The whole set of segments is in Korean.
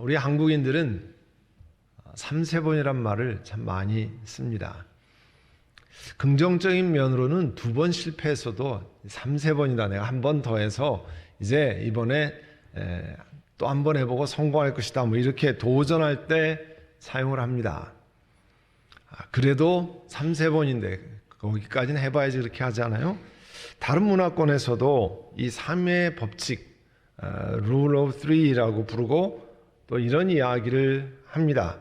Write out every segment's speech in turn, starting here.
우리 한국인들은 3세번이란 말을 참 많이 씁니다. 긍정적인 면으로는 2번 실패했어도 3세번이다. 내가 한 번 더 해서 이제 이번에 또 한 번 해보고 성공할 것이다. 뭐 이렇게 도전할 때 사용을 합니다. 그래도 3세번인데 거기까지는 해봐야지 그렇게 하지 않아요? 다른 문화권에서도 이 3의 법칙, Rule of Three라고 부르고 또 이런 이야기를 합니다.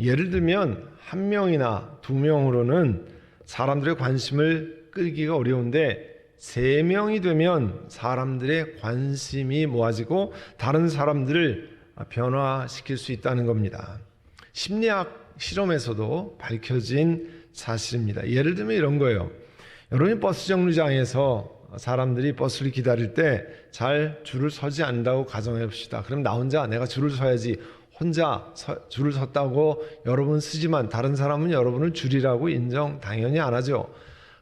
예를 들면 1명이나 2명으로는 사람들의 관심을 끌기가 어려운데 3명이 되면 사람들의 관심이 모아지고 다른 사람들을 변화시킬 수 있다는 겁니다. 심리학 실험에서도 밝혀진 사실입니다. 예를 들면 이런 거예요. 여러분이 버스 정류장에서 사람들이 버스를 기다릴 때 잘 줄을 서지 않는다고 가정해 봅시다. 그럼 나 혼자 내가 줄을 서야지 혼자 줄을 섰다고 여러분 쓰지만 다른 사람은 여러분을 줄이라고 인정 당연히 안 하죠.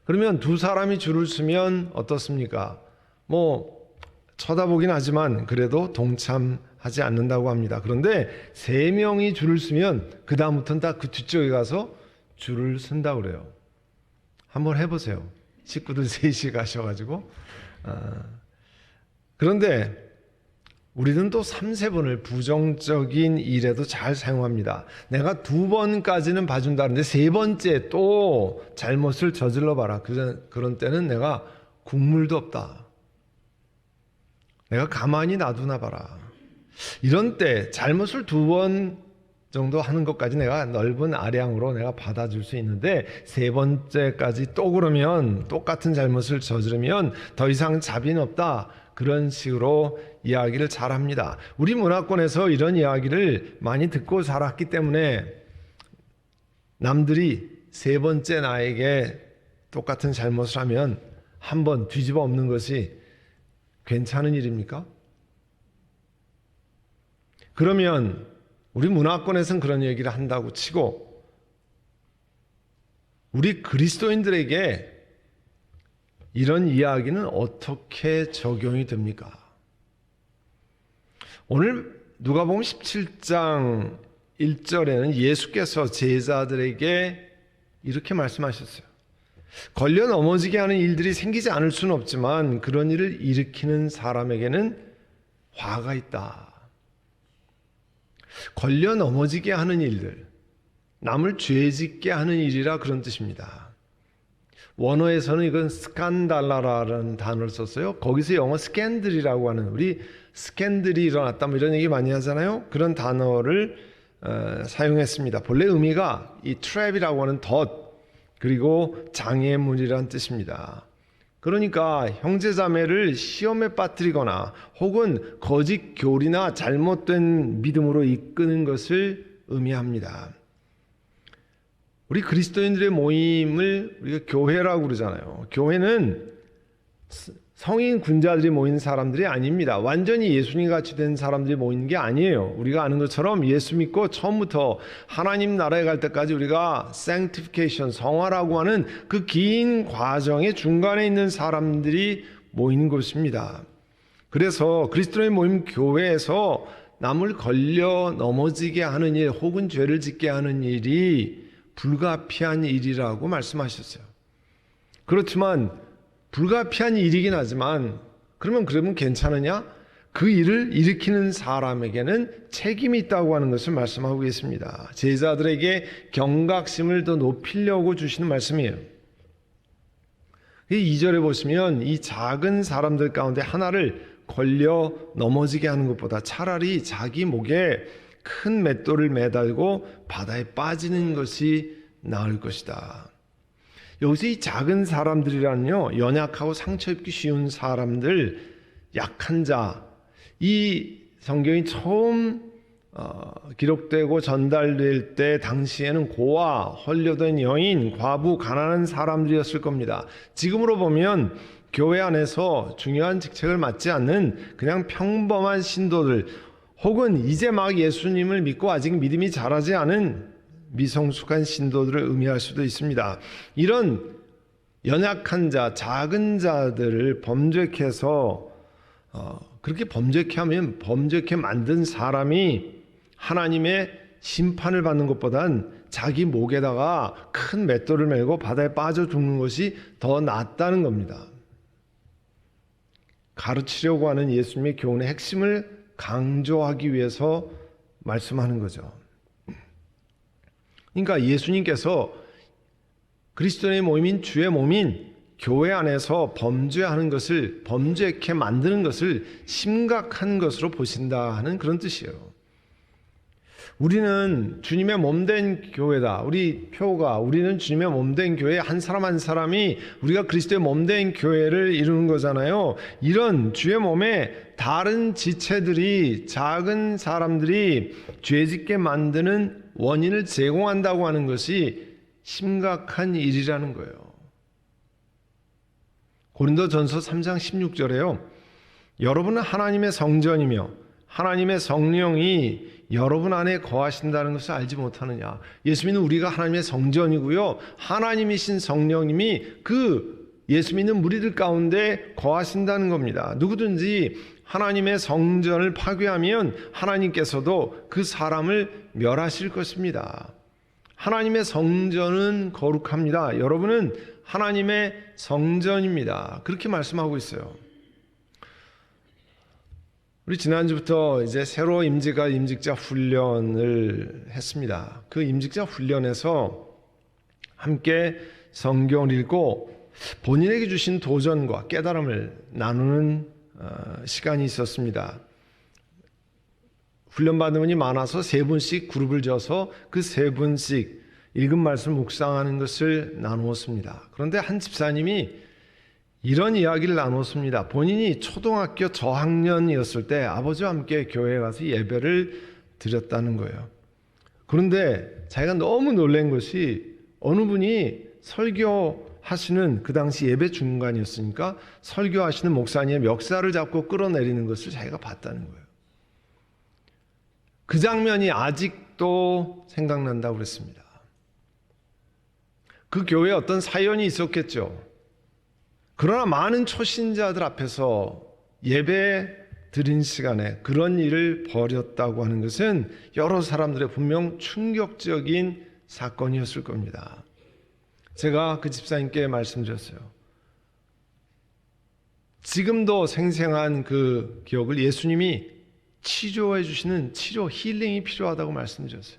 그러면 2사람이 줄을 서면 어떻습니까? 쳐다보긴 하지만 그래도 동참하지 않는다고 합니다. 그런데 3명이 줄을 서면 그 다음부터는 다 그 뒤쪽에 가서 줄을 선다고 그래요. 한번 해보세요. 식구들 셋이 가셔가지고. 그런데 우리는 또 3세번을 부정적인 일에도 잘 사용합니다. 내가 2번까지는 봐준다는데 3번째 또 잘못을 저질러 봐라. 그런 때는 내가 국물도 없다. 내가 가만히 놔두나 봐라. 이런 때 잘못을 2번 정도 하는 것까지 내가 넓은 아량으로 내가 받아줄 수 있는데 3번째까지 또 그러면 똑같은 잘못을 저지르면 더 이상 자비는 없다. 그런 식으로 이야기를 잘합니다. 우리 문화권에서 이런 이야기를 많이 듣고 자랐기 때문에 남들이 3번째 나에게 똑같은 잘못을 하면 한 번 뒤집어 엎는 것이 괜찮은 일입니까? 그러면 우리 문화권에서는 그런 얘기를 한다고 치고 우리 그리스도인들에게 이런 이야기는 어떻게 적용이 됩니까? 오늘 누가복음 17장 1절에는 예수께서 제자들에게 이렇게 말씀하셨어요. 걸려 넘어지게 하는 일들이 생기지 않을 수는 없지만 그런 일을 일으키는 사람에게는 화가 있다. 걸려 넘어지게 하는 일들, 남을 죄짓게 하는 일이라 그런 뜻입니다. 원어에서는 이건 스칸달라라는 단어를 썼어요. 거기서 영어 스캔들이라고 하는, 우리 스캔들이 일어났다 뭐 이런 얘기 많이 하잖아요. 그런 단어를 사용했습니다. 본래 의미가 이 트랩이라고 하는 덫 그리고 장애물이라는 뜻입니다. 그러니까 형제자매를 시험에 빠뜨리거나 혹은 거짓 교리나 잘못된 믿음으로 이끄는 것을 의미합니다. 우리 그리스도인들의 모임을 우리가 교회라고 그러잖아요. 교회는 성인 군자들이 모인 사람들이 아닙니다. 완전히 예수님 같이 된 사람들이 모이는 게 아니에요. 우리가 아는 것처럼 예수 믿고 처음부터 하나님 나라에 갈 때까지 우리가 sanctification, 성화라고 하는 그 긴 과정의 중간에 있는 사람들이 모이는 곳입니다. 그래서 그리스도의 모임 교회에서 남을 걸려 넘어지게 하는 일 혹은 죄를 짓게 하는 일이 불가피한 일이라고 말씀하셨어요. 그렇지만 불가피한 일이긴 하지만 그러면 괜찮으냐? 그 일을 일으키는 사람에게는 책임이 있다고 하는 것을 말씀하고 계십니다. 제자들에게 경각심을 더 높이려고 주시는 말씀이에요. 2절에 보시면 이 작은 사람들 가운데 하나를 걸려 넘어지게 하는 것보다 차라리 자기 목에 큰 맷돌을 매달고 바다에 빠지는 것이 나을 것이다. 여기서 이 작은 사람들이란요, 연약하고 상처 입기 쉬운 사람들, 약한 자, 이 성경이 처음 기록되고 전달될 때 당시에는 고아, 헐려된 여인, 과부, 가난한 사람들이었을 겁니다. 지금으로 보면 교회 안에서 중요한 직책을 맡지 않는 그냥 평범한 신도들 혹은 이제 막 예수님을 믿고 아직 믿음이 자라지 않은 미성숙한 신도들을 의미할 수도 있습니다. 이런 연약한 자, 작은 자들을 범죄케 해서 그렇게 범죄케 하면 범죄케 만든 사람이 하나님의 심판을 받는 것보단 자기 목에다가 큰 맷돌을 메고 바다에 빠져 죽는 것이 더 낫다는 겁니다. 가르치려고 하는 예수님의 교훈의 핵심을 강조하기 위해서 말씀하는 거죠. 그러니까 예수님께서 그리스도의 몸인 주의 몸인 교회 안에서 범죄하는 것을, 범죄케 만드는 것을 심각한 것으로 보신다 하는 그런 뜻이에요. 우리는 주님의 몸된 교회다. 우리 표가 우리는 주님의 몸된 교회 한 사람 한 사람이 우리가 그리스도의 몸된 교회를 이루는 거잖아요. 이런 주의 몸에 다른 지체들이, 작은 사람들이 죄짓게 만드는 원인을 제공한다고 하는 것이 심각한 일이라는 거예요. 고린도전서 3장 16절에요. 여러분은 하나님의 성전이며 하나님의 성령이 여러분 안에 거하신다는 것을 알지 못하느냐. 예수 믿는 우리가 하나님의 성전이고요. 하나님이신 성령님이 그 예수 믿는 무리들 가운데 거하신다는 겁니다. 누구든지 하나님의 성전을 파괴하면 하나님께서도 그 사람을 멸하실 것입니다. 하나님의 성전은 거룩합니다. 여러분은 하나님의 성전입니다. 그렇게 말씀하고 있어요. 우리 지난주부터 이제 새로 임직자 훈련을 했습니다. 그 임직자 훈련에서 함께 성경을 읽고 본인에게 주신 도전과 깨달음을 나누는 시간이 있었습니다. 훈련받은 분이 많아서 세 분씩 그룹을 져서 그 세 분씩 읽은 말씀 묵상하는 것을 나누었습니다. 그런데 한 집사님이 이런 이야기를 나눴습니다. 본인이 초등학교 저학년이었을 때 아버지와 함께 교회에 가서 예배를 드렸다는 거예요. 그런데 자기가 너무 놀란 것이 어느 분이 설교하시는, 그 당시 예배 중간이었으니까 설교하시는 목사님의 멱살을 잡고 끌어내리는 것을 자기가 봤다는 거예요. 그 장면이 아직도 생각난다고 그랬습니다. 그 교회에 어떤 사연이 있었겠죠. 그러나 많은 초신자들 앞에서 예배 드린 시간에 그런 일을 벌였다고 하는 것은 여러 사람들의 분명 충격적인 사건이었을 겁니다. 제가 그 집사님께 말씀드렸어요. 지금도 생생한 그 기억을 예수님이 치료해 주시는 치료, 힐링이 필요하다고 말씀드렸어요.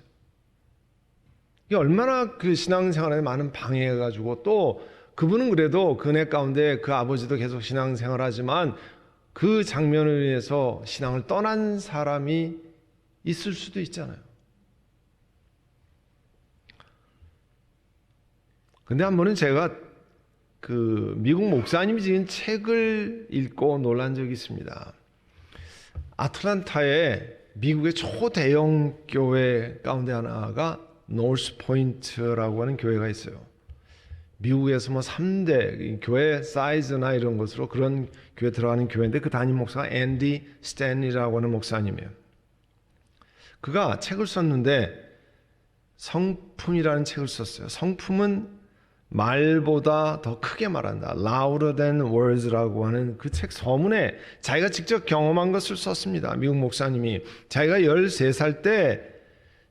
이게 얼마나 그 신앙생활에 많은 방해가 가지고 또 그분은 그래도 그 은혜 가운데 그 아버지도 계속 신앙생활하지만 그 장면을 위해서 신앙을 떠난 사람이 있을 수도 있잖아요. 근데 한 번은 제가 그 미국 목사님이 지은 책을 읽고 놀란 적이 있습니다. 아틀란타에 미국의 초대형 교회 가운데 하나가 노스 포인트라고 하는 교회가 있어요. 미국에서 3대 교회 사이즈나 이런 것으로 그런 교회 들어가는 교회인데 그 담임 목사가 앤디 스탠리라고 하는 목사님이에요. 그가 책을 썼는데 성품이라는 책을 썼어요. 성품은 말보다 더 크게 말한다. Louder than words라고 하는 그 책 서문에 자기가 직접 경험한 것을 썼습니다. 미국 목사님이 자기가 13살 때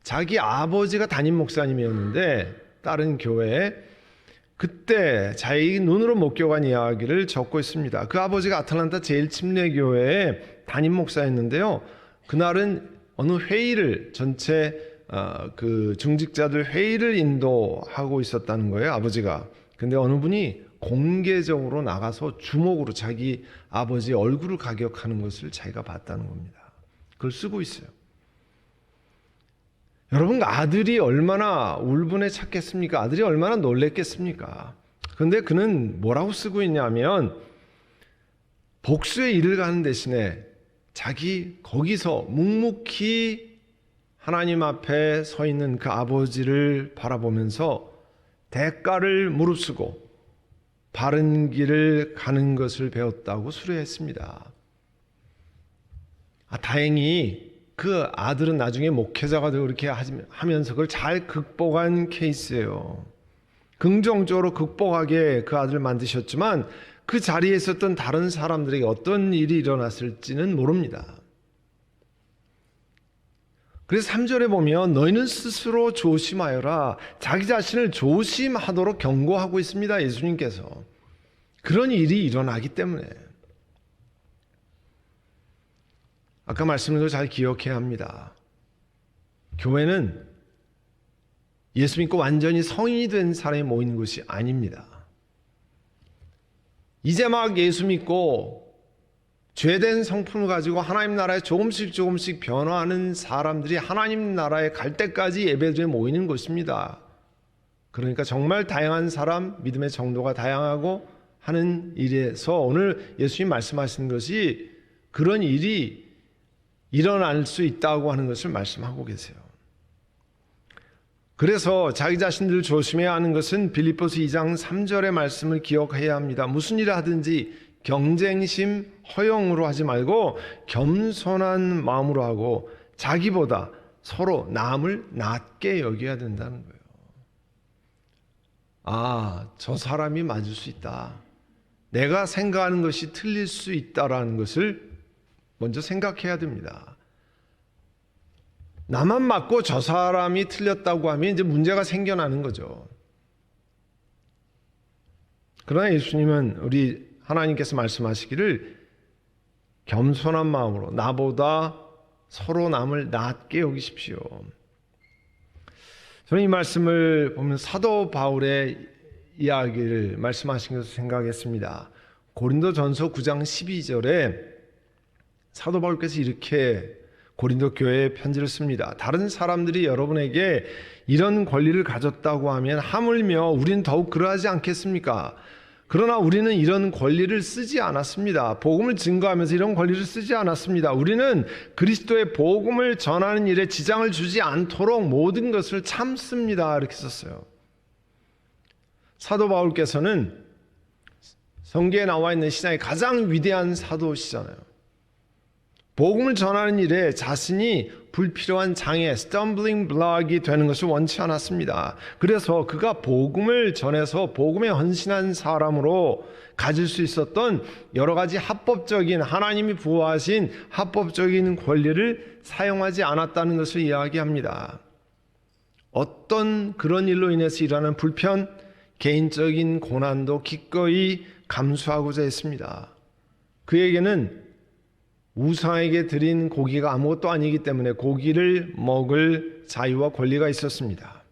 자기 아버지가 담임 목사님이었는데 다른 교회에 그때 자기 눈으로 목격한 이야기를 적고 있습니다. 그 아버지가 아틀란타 제일침례교회의 담임 목사였는데요. 그날은 어느 회의를 전체 그 중직자들 회의를 인도하고 있었다는 거예요, 아버지가. 근데 어느 분이 공개적으로 나가서 주먹으로 자기 아버지의 얼굴을 가격하는 것을 자기가 봤다는 겁니다. 그걸 쓰고 있어요. 여러분, 아들이 얼마나 울분에 찼겠습니까? 아들이 얼마나 놀랬겠습니까? 그런데 그는 뭐라고 쓰고 있냐면 복수의 일을 가는 대신에 자기 거기서 묵묵히 하나님 앞에 서 있는 그 아버지를 바라보면서 대가를 무릅쓰고 바른 길을 가는 것을 배웠다고 수료했습니다. 다행히 그 아들은 나중에 목회자가 되고 그렇게 하면서 그걸 잘 극복한 케이스예요. 긍정적으로 극복하게 그 아들을 만드셨지만 그 자리에 있었던 다른 사람들에게 어떤 일이 일어났을지는 모릅니다. 그래서 3절에 보면 너희는 스스로 조심하여라. 자기 자신을 조심하도록 경고하고 있습니다. 예수님께서. 그런 일이 일어나기 때문에. 아까 말씀드린 걸 잘 기억해야 합니다. 교회는 예수 믿고 완전히 성인이 된 사람이 모이는 곳이 아닙니다. 이제 막 예수 믿고 죄된 성품을 가지고 하나님 나라에 조금씩 변화하는 사람들이 하나님 나라에 갈 때까지 예배드리에 모이는 곳입니다. 그러니까 정말 다양한 사람, 믿음의 정도가 다양하고 하는 일에서 오늘 예수님 말씀하시는 것이 그런 일이 일어날 수 있다고 하는 것을 말씀하고 계세요. 그래서 자기 자신들을 조심해야 하는 것은 빌립보서 2장 3절의 말씀을 기억해야 합니다. 무슨 일을 하든지 경쟁심, 허영으로 하지 말고 겸손한 마음으로 하고 자기보다 서로 남을 낮게 여겨야 된다는 거예요. 아, 저 사람이 맞을 수 있다. 내가 생각하는 것이 틀릴 수 있다라는 것을 먼저 생각해야 됩니다. 나만 맞고 저 사람이 틀렸다고 하면 이제 문제가 생겨나는 거죠. 그러나 예수님은 하나님께서 말씀하시기를 겸손한 마음으로 나보다 서로 남을 낮게 여기십시오. 저는 이 말씀을 보면 사도 바울의 이야기를 말씀하신 것을 생각했습니다. 고린도전서 9장 12절에 사도 바울께서 이렇게 고린도 교회에 편지를 씁니다. 다른 사람들이 여러분에게 이런 권리를 가졌다고 하면 하물며 우리는 더욱 그러하지 않겠습니까? 그러나 우리는 이런 권리를 쓰지 않았습니다. 복음을 증거하면서 이런 권리를 쓰지 않았습니다. 우리는 그리스도의 복음을 전하는 일에 지장을 주지 않도록 모든 것을 참습니다. 이렇게 썼어요. 사도 바울께서는 성경에 나와 있는 신앙의 가장 위대한 사도시잖아요. 복음을 전하는 일에 자신이 불필요한 장애, stumbling block이 되는 것을 원치 않았습니다. 그래서 그가 복음을 전해서 복음에 헌신한 사람으로 가질 수 있었던 여러 가지 합법적인, 하나님이 부여하신 합법적인 권리를 사용하지 않았다는 것을 이야기합니다. 어떤 그런 일로 인해서 일어나는 불편, 개인적인 고난도 기꺼이 감수하고자 했습니다. 그에게는 우상에게 드린 고기가 아무것도 아니기 때문에 고기를 먹을 자유와 권리가 있었습니다.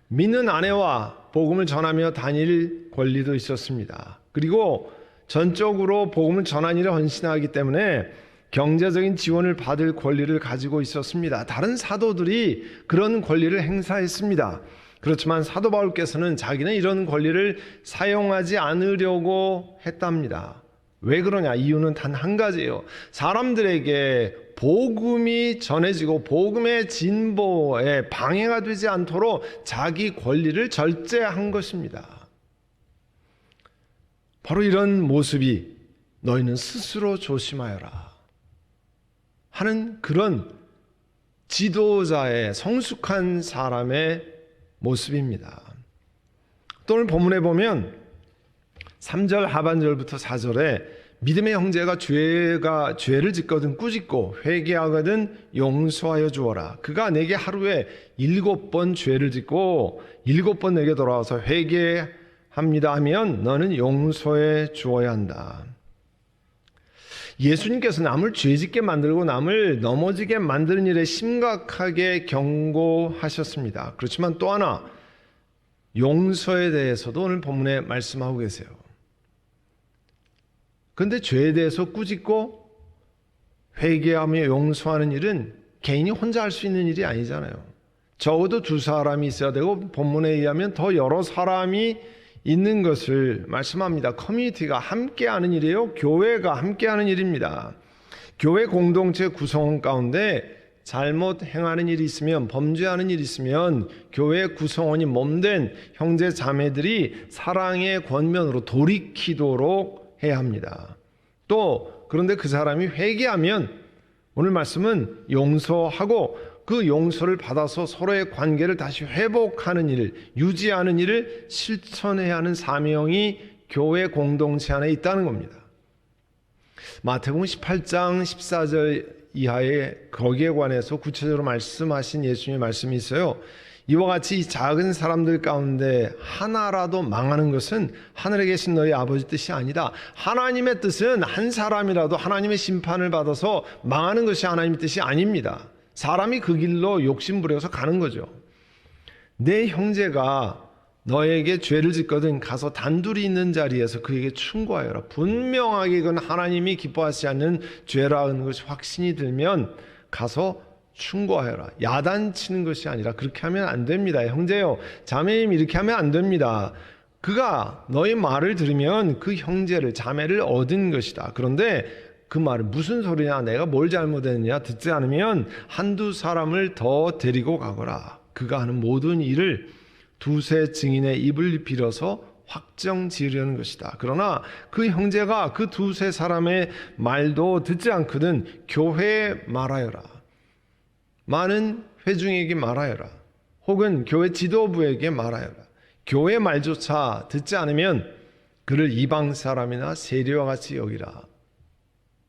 믿는 아내와 복음을 전하며 다닐 권리도 있었습니다. 그리고 전적으로 복음을 전하는 일에 헌신하기 때문에 경제적인 지원을 받을 권리를 가지고 있었습니다. 다른 사도들이 그런 권리를 행사했습니다. 그렇지만 사도 바울께서는 자기는 이런 권리를 사용하지 않으려고 했답니다. 왜 그러냐? 이유는 단 한 가지예요. 사람들에게 복음이 전해지고 복음의 진보에 방해가 되지 않도록 자기 권리를 절제한 것입니다. 바로 이런 모습이 너희는 스스로 조심하여라 하는 그런 지도자의 성숙한 사람의 모습입니다. 또 오늘 본문에 보면 3절 하반절부터 4절에 믿음의 형제가 죄를 짓거든 꾸짖고 회개하거든 용서하여 주어라. 그가 내게 하루에 7번 죄를 짓고 7번 내게 돌아와서 회개합니다 하면 너는 용서해 주어야 한다. 예수님께서 남을 죄짓게 만들고 남을 넘어지게 만드는 일에 심각하게 경고하셨습니다. 그렇지만 또 하나 용서에 대해서도 오늘 본문에 말씀하고 계세요. 그런데 죄에 대해서 꾸짖고 회개하며 용서하는 일은 개인이 혼자 할 수 있는 일이 아니잖아요. 적어도 2사람이 있어야 되고 본문에 의하면 더 여러 사람이 있는 것을 말씀합니다. 커뮤니티가 함께하는 일이에요. 교회가 함께하는 일입니다. 교회 공동체 구성원 가운데 잘못 행하는 일이 있으면, 범죄하는 일이 있으면 교회 구성원이 몸된 형제 자매들이 사랑의 권면으로 돌이키도록 해야 합니다. 또 그런데 그 사람이 회개하면 오늘 말씀은 용서하고 그 용서를 받아서 서로의 관계를 다시 회복하는 일, 유지하는 일을 실천해야 하는 사명이 교회 공동체 안에 있다는 겁니다. 마태복음 18장 14절 이하에 거기에 관해서 구체적으로 말씀하신 예수님의 말씀이 있어요. 이와 같이 이 작은 사람들 가운데 하나라도 망하는 것은 하늘에 계신 너희 아버지 뜻이 아니다. 하나님의 뜻은 한 사람이라도 하나님의 심판을 받아서 망하는 것이 하나님의 뜻이 아닙니다. 사람이 그 길로 욕심부려서 가는 거죠. 내 형제가 너에게 죄를 짓거든 가서 단둘이 있는 자리에서 그에게 충고하여라. 분명하게 이건 하나님이 기뻐하지 않는 죄라는 것이 확신이 들면 가서 충고하여라. 야단치는 것이 아니라 그렇게 하면 안 됩니다. 형제요, 자매님, 이렇게 하면 안 됩니다. 그가 너의 말을 들으면 그 형제를, 자매를 얻은 것이다. 그런데 그 말은 무슨 소리냐, 내가 뭘 잘못했느냐 듣지 않으면 한두 사람을 더 데리고 가거라. 그가 하는 모든 일을 두세 증인의 입을 빌어서 확정 지으려는 것이다. 그러나 그 형제가 그 두세 사람의 말도 듣지 않거든 교회에 말하여라. 많은 회중에게 말하여라. 혹은 교회 지도부에게 말하여라. 교회 말조차 듣지 않으면 그를 이방 사람이나 세리와 같이 여기라.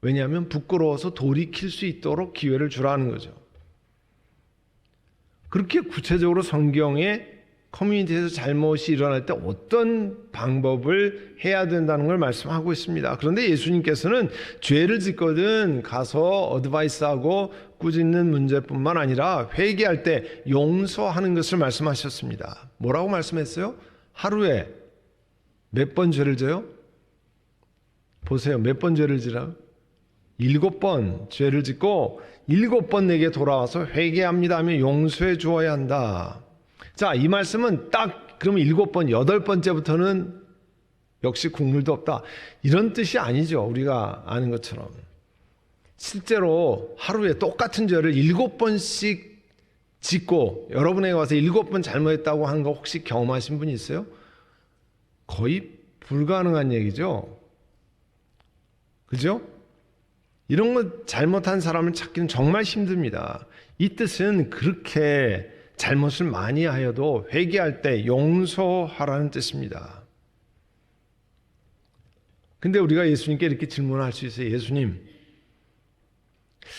왜냐하면 부끄러워서 돌이킬 수 있도록 기회를 주라는 거죠. 그렇게 구체적으로 성경에 커뮤니티에서 잘못이 일어날 때 어떤 방법을 해야 된다는 걸 말씀하고 있습니다. 그런데 예수님께서는 죄를 짓거든 가서 어드바이스하고 꾸짖는 문제뿐만 아니라 회개할 때 용서하는 것을 말씀하셨습니다. 뭐라고 말씀했어요? 하루에 몇 번 죄를 져요? 보세요. 몇 번 죄를 지라요? 7번 죄를 짓고 7번 내게 돌아와서 회개합니다 하면 용서해 주어야 한다. 자, 이 말씀은 딱 그러면 7번, 8번째부터는 역시 국물도 없다. 이런 뜻이 아니죠. 우리가 아는 것처럼. 실제로 하루에 똑같은 죄를 7번씩 짓고 여러분에게 와서 7번 잘못했다고 하는 거 혹시 경험하신 분이 있어요? 거의 불가능한 얘기죠. 그죠? 이런 거 잘못한 사람을 찾기는 정말 힘듭니다. 이 뜻은 그렇게 잘못을 많이 하여도 회개할 때 용서하라는 뜻입니다. 근데 우리가 예수님께 이렇게 질문할 수 있어요. 예수님,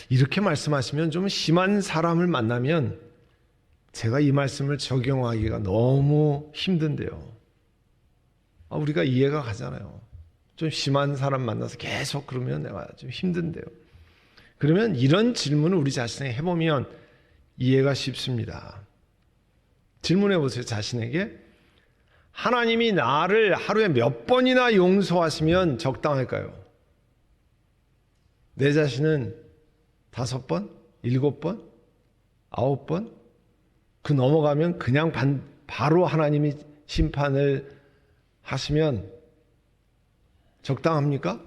이렇게 말씀하시면 좀 심한 사람을 만나면 제가 이 말씀을 적용하기가 너무 힘든데요. 우리가 이해가 가잖아요. 좀 심한 사람 만나서 계속 그러면 내가 좀 힘든데요. 그러면 이런 질문을 우리 자신에게 해보면 이해가 쉽습니다. 질문해 보세요. 자신에게. 하나님이 나를 하루에 몇 번이나 용서하시면 적당할까요? 내 자신은 5번? 7번? 9번? 그 넘어가면 그냥 바로 하나님이 심판을 하시면 적당합니까?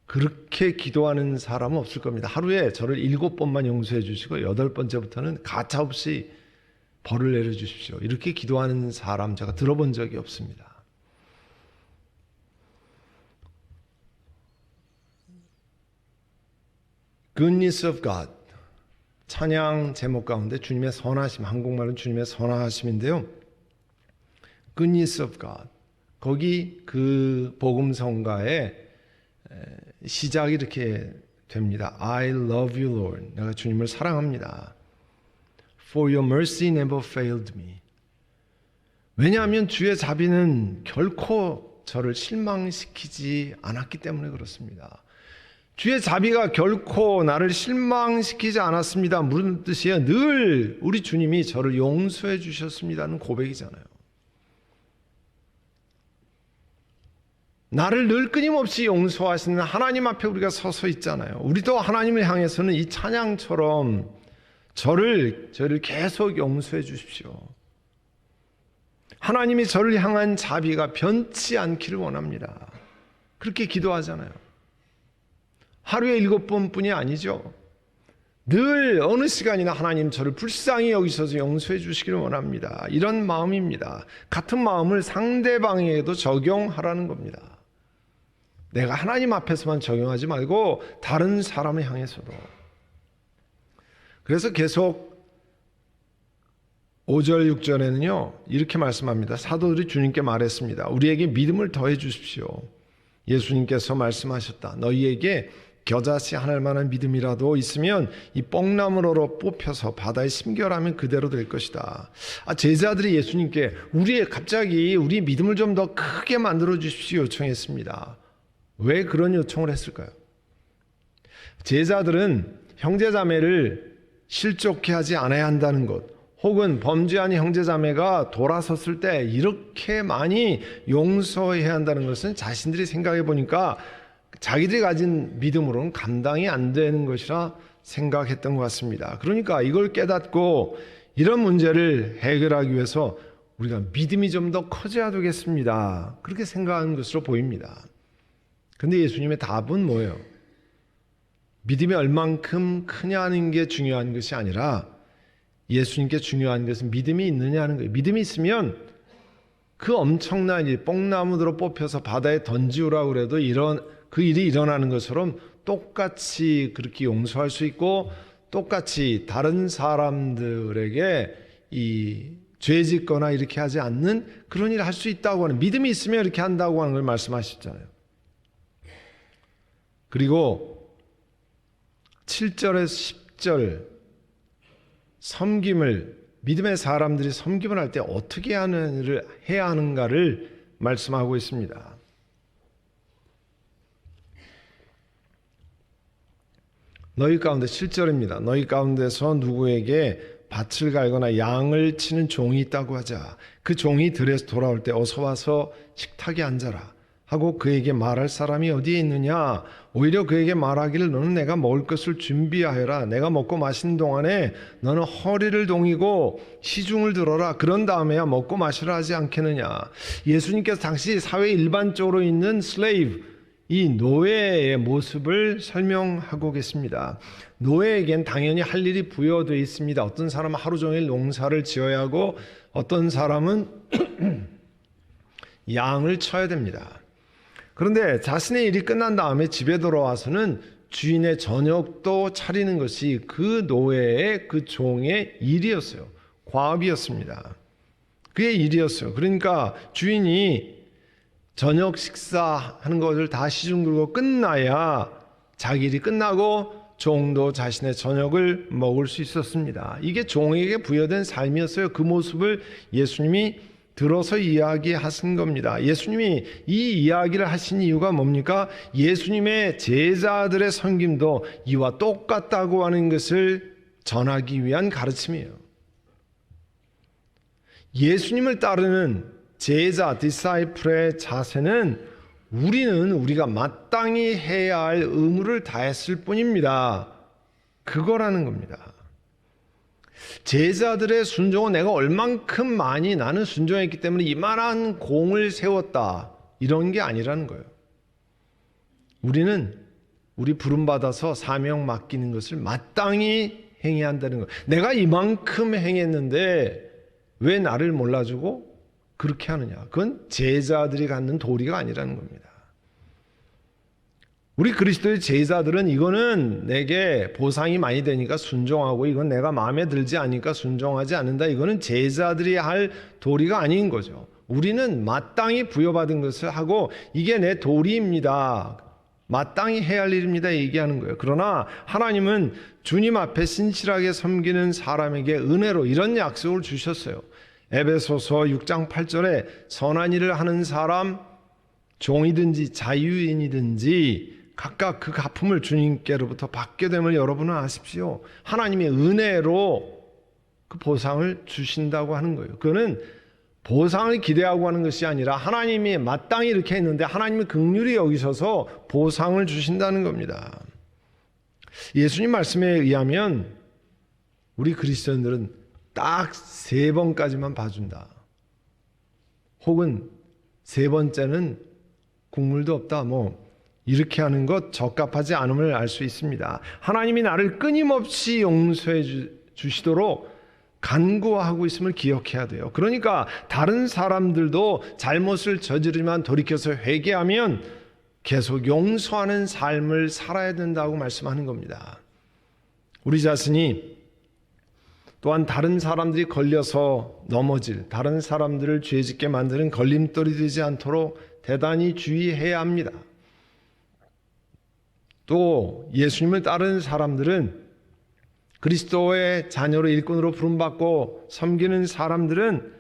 그렇게 기도하는 사람은 없을 겁니다. 하루에 저를 7번만 용서해 주시고 8번째부터는 가차없이 벌을 내려주십시오. 이렇게 기도하는 사람 제가 들어본 적이 없습니다. Goodness of God, 찬양 제목 가운데 주님의 선하심, 한국말은 주님의 선하심인데요. Goodness of God, 거기 그 복음성가의 시작이 이렇게 됩니다. I love you, Lord. 내가 주님을 사랑합니다. For your mercy never failed me. 왜냐하면 주의 자비는 결코 저를 실망시키지 않았기 때문에 그렇습니다. 주의 자비가 결코 나를 실망시키지 않았습니다. 무슨 뜻이에요? 늘 우리 주님이 저를 용서해 주셨습니다는 고백이잖아요. 나를 늘 끊임없이 용서하시는 하나님 앞에 우리가 서서 있잖아요. 우리도 하나님을 향해서는 이 찬양처럼 저를 계속 용서해 주십시오. 하나님이 저를 향한 자비가 변치 않기를 원합니다. 그렇게 기도하잖아요. 하루에 7번뿐이 아니죠. 늘 어느 시간이나 하나님 저를 불쌍히 여기셔서 용서해 주시기를 원합니다. 이런 마음입니다. 같은 마음을 상대방에게도 적용하라는 겁니다. 내가 하나님 앞에서만 적용하지 말고 다른 사람을 향해서도. 그래서 계속 5절 6절에는요 이렇게 말씀합니다. 사도들이 주님께 말했습니다. 우리에게 믿음을 더해 주십시오. 예수님께서 말씀하셨다. 너희에게 겨자씨 하나일 만한 믿음이라도 있으면 이 뽕나무로 뽑혀서 바다에 심겨라면 그대로 될 것이다. 제자들이 예수님께 갑자기 우리 믿음을 좀 더 크게 만들어 주십시오 요청했습니다. 왜 그런 요청을 했을까요? 제자들은 형제자매를 실족해 하지 않아야 한다는 것, 혹은 범죄한 형제자매가 돌아섰을 때 이렇게 많이 용서해야 한다는 것은 자신들이 생각해 보니까 자기들이 가진 믿음으로는 감당이 안 되는 것이라 생각했던 것 같습니다. 그러니까 이걸 깨닫고 이런 문제를 해결하기 위해서 우리가 믿음이 좀 더 커져야 되겠습니다. 그렇게 생각하는 것으로 보입니다. 그런데 예수님의 답은 뭐예요? 믿음이 얼만큼 크냐는 게 중요한 것이 아니라 예수님께 중요한 것은 믿음이 있느냐는 거예요. 믿음이 있으면 그 엄청난 일, 뽕나무로 뽑혀서 바다에 던지우라고 그래도 그 일이 일어나는 것처럼 똑같이 그렇게 용서할 수 있고 똑같이 다른 사람들에게 이 죄 짓거나 이렇게 하지 않는 그런 일을 할 수 있다고 하는, 믿음이 있으면 이렇게 한다고 하는 걸 말씀하셨잖아요. 그리고 7절에서 10절 섬김을, 믿음의 사람들이 섬김을 할 때 어떻게 해야 하는가를 말씀하고 있습니다. 너희 가운데 7절입니다. 너희 가운데서 누구에게 밭을 갈거나 양을 치는 종이 있다고 하자. 그 종이 들에서 돌아올 때 어서 와서 식탁에 앉아라 하고 그에게 말할 사람이 어디에 있느냐? 오히려 그에게 말하기를 너는 내가 먹을 것을 준비하여라. 내가 먹고 마시는 동안에 너는 허리를 동이고 시중을 들어라. 그런 다음에야 먹고 마시라 하지 않겠느냐? 예수님께서 당시 사회 일반적으로 있는 슬레이브, 이 노예의 모습을 설명하고 계십니다. 노예에겐 당연히 할 일이 부여되어 있습니다. 어떤 사람은 하루 종일 농사를 지어야 하고 어떤 사람은 양을 쳐야 됩니다. 그런데 자신의 일이 끝난 다음에 집에 돌아와서는 주인의 저녁도 차리는 것이 그 노예의, 그 종의 일이었어요. 과업이었습니다. 그의 일이었어요. 그러니까 주인이 저녁 식사하는 것을 다 시중 들고 끝나야 자기 일이 끝나고 종도 자신의 저녁을 먹을 수 있었습니다. 이게 종에게 부여된 삶이었어요. 그 모습을 예수님이 들어서 이야기하신 겁니다. 예수님이 이 이야기를 하신 이유가 뭡니까? 예수님의 제자들의 섬김도 이와 똑같다고 하는 것을 전하기 위한 가르침이에요. 예수님을 따르는 제자, 디사이플의 자세는 우리가 마땅히 해야 할 의무를 다했을 뿐입니다. 그거라는 겁니다. 제자들의 순종은 내가 얼만큼 많이 나는 순종했기 때문에 이만한 공을 세웠다, 이런 게 아니라는 거예요. 우리는 우리 부름받아서 사명 맡기는 것을 마땅히 행해야 한다는 거예요. 내가 이만큼 행했는데 왜 나를 몰라주고 그렇게 하느냐? 그건 제자들이 갖는 도리가 아니라는 겁니다. 우리 그리스도의 제자들은 이거는 내게 보상이 많이 되니까 순종하고 이건 내가 마음에 들지 않으니까 순종하지 않는다. 이거는 제자들이 할 도리가 아닌 거죠. 우리는 마땅히 부여받은 것을 하고 이게 내 도리입니다. 마땅히 해야 할 일입니다. 얘기하는 거예요. 그러나 하나님은 주님 앞에 신실하게 섬기는 사람에게 은혜로 이런 약속을 주셨어요. 에베소서 6장 8절에 선한 일을 하는 사람, 종이든지 자유인이든지 각각 그 갚음을 주님께로부터 받게 됨을 여러분은 아십시오. 하나님의 은혜로 그 보상을 주신다고 하는 거예요. 그거는 보상을 기대하고 하는 것이 아니라 하나님이 마땅히 이렇게 했는데 하나님이 긍휼히 여기셔서 보상을 주신다는 겁니다. 예수님 말씀에 의하면 우리 그리스도인들은 딱 3번까지만 봐준다. 혹은 3번째는 국물도 없다. 이렇게 하는 것 적합하지 않음을 알 수 있습니다. 하나님이 나를 끊임없이 용서해 주시도록 간구하고 있음을 기억해야 돼요. 그러니까 다른 사람들도 잘못을 저지르지만 돌이켜서 회개하면 계속 용서하는 삶을 살아야 된다고 말씀하는 겁니다. 우리 자신이 또한 다른 사람들이 걸려서 넘어질, 다른 사람들을 죄짓게 만드는 걸림돌이 되지 않도록 대단히 주의해야 합니다. 또 예수님을 따르는 사람들은, 그리스도의 자녀로 일꾼으로 부름받고 섬기는 사람들은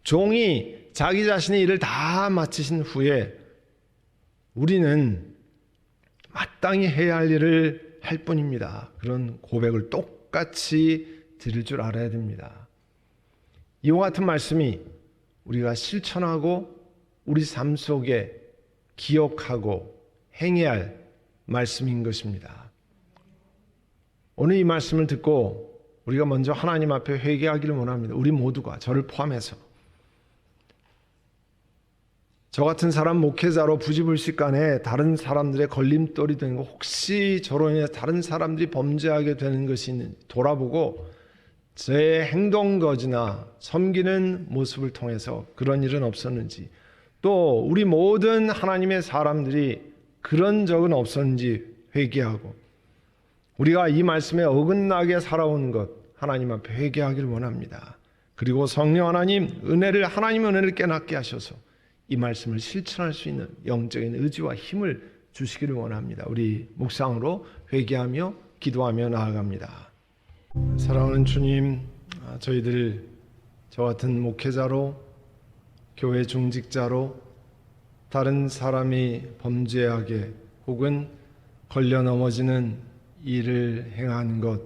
종이 자기 자신의 일을 다 마치신 후에 우리는 마땅히 해야 할 일을 할 뿐입니다. 그런 고백을 똑같이 드릴 줄 알아야 됩니다. 이와 같은 말씀이 우리가 실천하고 우리 삶 속에 기억하고 행해야 할 말씀인 것입니다. 오늘 이 말씀을 듣고 우리가 먼저 하나님 앞에 회개하기를 원합니다. 우리 모두가, 저를 포함해서. 저 같은 사람 목회자로 부지불식간에 다른 사람들의 걸림돌이 되는 거, 혹시 저로 인해 다른 사람들이 범죄하게 되는 것이 있는지 돌아보고 제 행동거지나 섬기는 모습을 통해서 그런 일은 없었는지, 또 우리 모든 하나님의 사람들이 그런 적은 없었는지 회개하고, 우리가 이 말씀에 어긋나게 살아온 것 하나님 앞에 회개하기를 원합니다. 그리고 성령 하나님 하나님의 은혜를 깨닫게 하셔서 이 말씀을 실천할 수 있는 영적인 의지와 힘을 주시기를 원합니다. 우리 묵상으로 회개하며 기도하며 나아갑니다. 사랑하는 주님, 저희들 저 같은 목회자로, 교회 중직자로 다른 사람이 범죄하게 혹은 걸려 넘어지는 일을 행하는 것,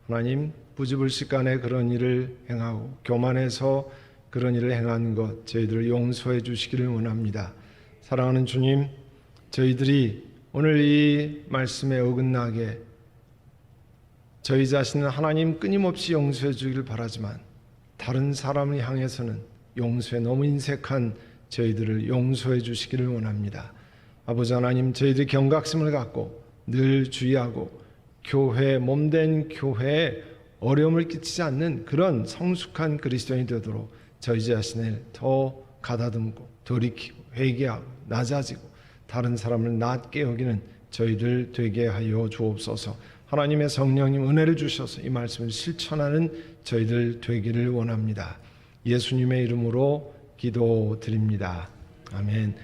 하나님 부지불식간에 그런 일을 행하고 교만해서 그런 일을 행하는 것 저희들을 용서해 주시기를 원합니다. 사랑하는 주님, 저희들이 오늘 이 말씀에 어긋나게 저희 자신은 하나님 끊임없이 용서해 주기를 바라지만 다른 사람을 향해서는 용서에 너무 인색한 저희들을 용서해 주시기를 원합니다. 아버지 하나님, 저희들이 경각심을 갖고 늘 주의하고 교회, 몸된 교회에 어려움을 끼치지 않는 그런 성숙한 그리스도인이 되도록 저희 자신을 더 가다듬고 돌이키고 회개하고 낮아지고 다른 사람을 낮게 여기는 저희들 되게 하여 주옵소서. 하나님의 성령님 은혜를 주셔서 이 말씀을 실천하는 저희들 되기를 원합니다. 예수님의 이름으로 기도드립니다. 아멘.